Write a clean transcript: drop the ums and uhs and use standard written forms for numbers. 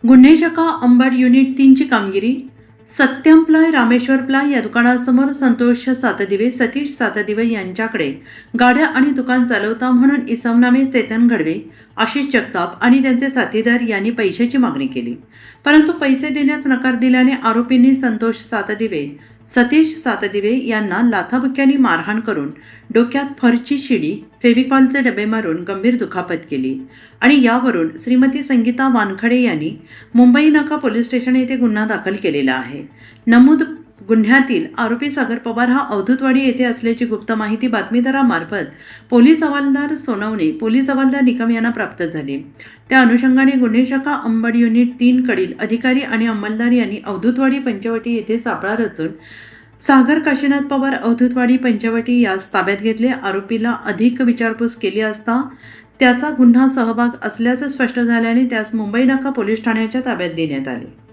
गुन्हे शाखा अंबड युनिट 3 ची कामगिरी. सत्यम प्लाय रामेश्वर प्लाय या दुकानासमोर संतोष सातदिवे सतीश सातदिवे यांच्याकडे गाड्या आणि दुकान चालवता म्हणून इसम नामे चेतन घडवे, आशिष जगताप आणि त्यांचे साथीदार यांनी पैशाची मागणी केली. परंतु पैसे देण्यास नकार दिल्याने आरोपींनी संतोष सातदिवे, सतीश सातदिवे यांना लाथाबुक्क्यांनी मारहाण करून डोक्यात फरची शिडी, फेविकॉलचे डबे मारून गंभीर दुखापत केली आणि यावरून श्रीमती संगीता वानखडे यांनी मुंबई नाका पोलीस स्टेशन येथे गुन्हा दाखल केलेला आहे. नमूद गुन्ह्यातील आरोपी सागर पवार हा अवधूतवाडी येथे असल्याची गुप्त माहिती बातमीदारामार्फत पोलीस हवालदार सोनवणे, पोलीस हवालदार निकम यांना प्राप्त झाली. त्या अनुषंगाने गुन्हे शाखा अंबड युनिट 3 कडील अधिकारी आणि अंमलदार यांनी अवधूतवाडी पंचवटी येथे सापळा रचून सागर काशीनाथ पवार अवधूतवाडी पंचवटी यास ताब्यात घेतले. आरोपीला अधिक विचारपूस केली असता त्याचा गुन्हा सहभाग असल्याचे स्पष्ट झाल्याने त्यास मुंबई नाका पोलीस ठाण्याच्या ताब्यात देण्यात आले.